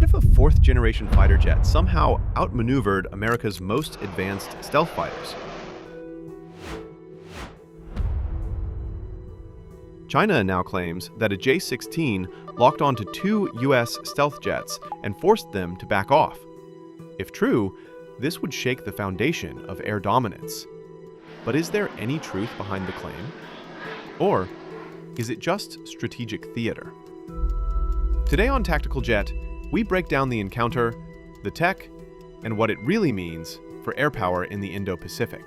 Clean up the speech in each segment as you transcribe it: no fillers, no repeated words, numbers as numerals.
What if a fourth-generation fighter jet somehow outmaneuvered America's most advanced stealth fighters? China now claims that a J-16 locked onto two U.S. stealth jets and forced them to back off. If true, this would shake the foundation of air dominance. But is there any truth behind the claim? Or is it just strategic theater? Today on Tactical Jet, we break down the encounter, the tech, and what it really means for air power in the Indo-Pacific.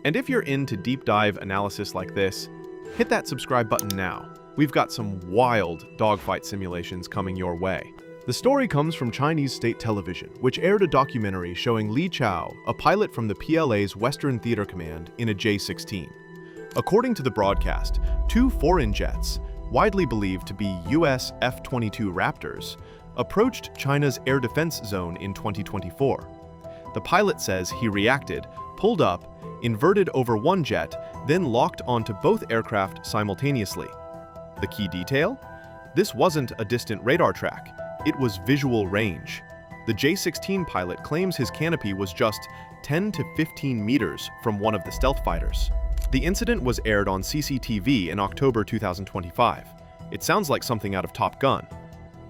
And if you're into deep dive analysis like this, hit that subscribe button now. We've got some wild dogfight simulations coming your way. The story comes from Chinese state television, which aired a documentary showing Li Chao, a pilot from the PLA's Western Theater Command, in a J-16. According to the broadcast, two foreign jets, widely believed to be US F-22 Raptors, approached China's air defense zone in 2024. The pilot says he reacted, pulled up, inverted over one jet, then locked onto both aircraft simultaneously. The key detail? This wasn't a distant radar track. It was visual range. The J-16 pilot claims his canopy was just 10 to 15 meters from one of the stealth fighters. The incident was aired on CCTV in October 2025. It sounds like something out of Top Gun.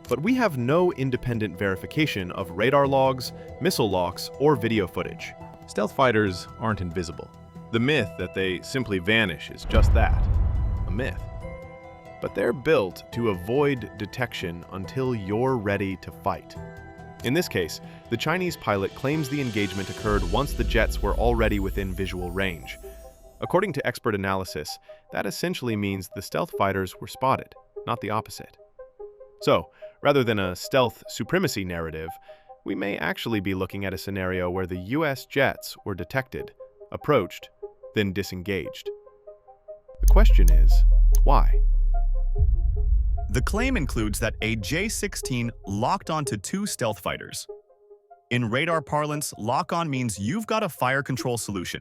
But we have no independent verification of radar logs, missile locks, or video footage. Stealth fighters aren't invisible. The myth that they simply vanish is just that, a myth. But they're built to avoid detection until you're ready to fight. In this case, the Chinese pilot claims the engagement occurred once the jets were already within visual range. According to expert analysis, that essentially means the stealth fighters were spotted, not the opposite. So, rather than a stealth supremacy narrative, we may actually be looking at a scenario where the US jets were detected, approached, then disengaged. The question is, why? The claim includes that a J-16 locked onto two stealth fighters. In radar parlance, lock-on means you've got a fire control solution.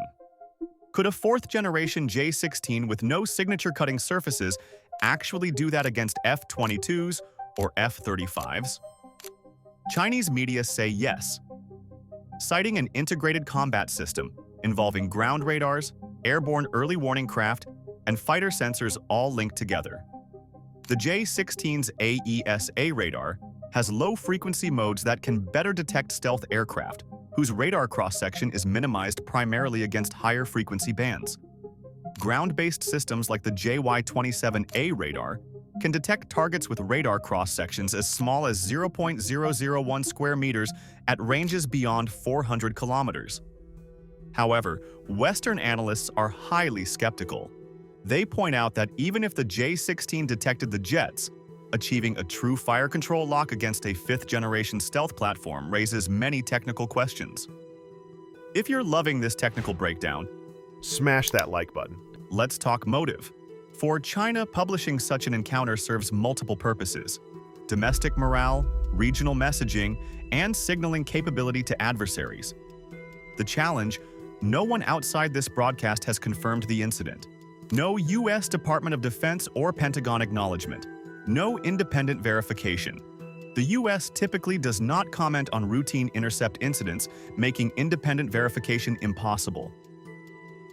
Could a fourth-generation J-16 with no signature-cutting surfaces actually do that against F-22s or F-35s? Chinese media say yes, citing an integrated combat system involving ground radars, airborne early warning craft, and fighter sensors all linked together. The J-16's AESA radar has low-frequency modes that can better detect stealth aircraft, whose radar cross-section is minimized primarily against higher frequency bands. Ground-based systems like the JY-27A radar can detect targets with radar cross-sections as small as 0.001 square meters at ranges beyond 400 kilometers. However, Western analysts are highly skeptical. They point out that even if the J-16 detected the jets, achieving a true fire control lock against a fifth-generation stealth platform raises many technical questions. If you're loving this technical breakdown, Smash that like button. let's talk motive. For China, publishing such an encounter serves multiple purposes: domestic morale, regional messaging, and signaling capability to adversaries. The challenge: no one outside this broadcast has confirmed the incident. No U.S. Department of Defense or Pentagon acknowledgement. No independent verification. The U.S. typically does not comment on routine intercept incidents, making independent verification impossible.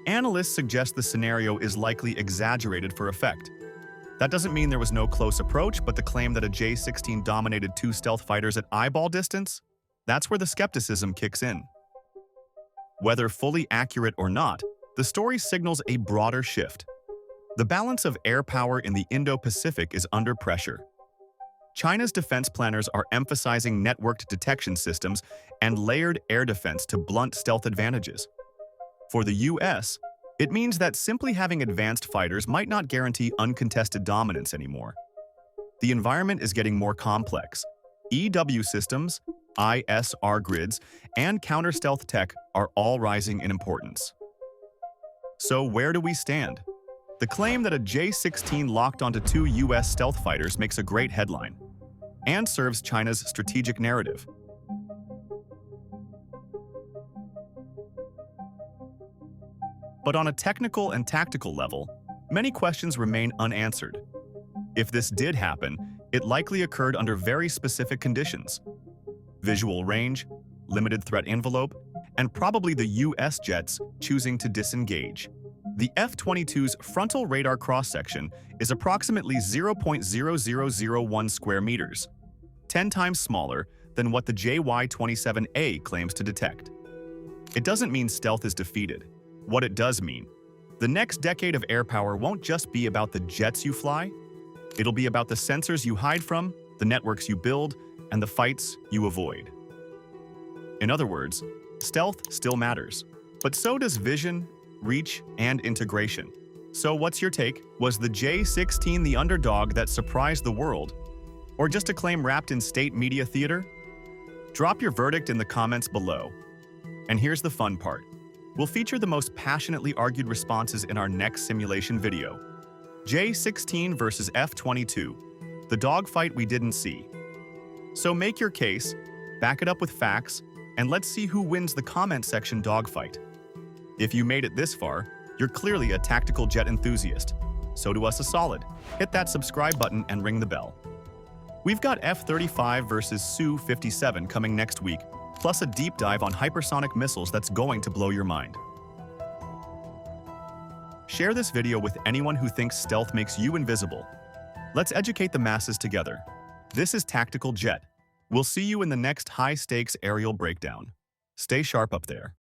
Analysts suggest the scenario is likely exaggerated for effect. That doesn't mean there was no close approach, but the claim that a J-16 dominated two stealth fighters at eyeball distance? That's where the skepticism kicks in. Whether fully accurate or not, the story signals a broader shift. The balance of air power in the Indo-Pacific is under pressure. China's defense planners are emphasizing networked detection systems and layered air defense to blunt stealth advantages. For the US, it means that simply having advanced fighters might not guarantee uncontested dominance anymore. The environment is getting more complex. EW systems, ISR grids, and counter-stealth tech are all rising in importance. So where do we stand? The claim that a J-16 locked onto two US stealth fighters makes a great headline and serves China's strategic narrative. But on a technical and tactical level, many questions remain unanswered. If this did happen, It likely occurred under very specific conditions: visual range, limited threat envelope, and probably the US jets choosing to disengage. The F-22's frontal radar cross-section is approximately 0.0001 square meters, 10 times smaller than what the JY-27A claims to detect. It doesn't mean stealth is defeated. What it does mean: the next decade of air power won't just be about the jets you fly, it'll be about the sensors you hide from, the networks you build, and the fights you avoid. In other words, stealth still matters, but so does vision, reach, and integration. So what's your take? Was the J-16 the underdog that surprised the world? Or just a claim wrapped in state media theater? Drop your verdict in the comments below. And here's the fun part. We'll feature the most passionately argued responses in our next simulation video. J-16 versus F-22, the dogfight we didn't see. So make your case, back it up with facts, and let's see who wins the comment section dogfight. If you made it this far, you're clearly a tactical jet enthusiast. So do us a solid. Hit that subscribe button and ring the bell. We've got F-35 versus Su-57 coming next week, plus a deep dive on hypersonic missiles that's going to blow your mind. Share this video with anyone who thinks stealth makes you invisible. Let's educate the masses together. This is Tactical Jet. We'll see you in the next high-stakes aerial breakdown. Stay sharp up there.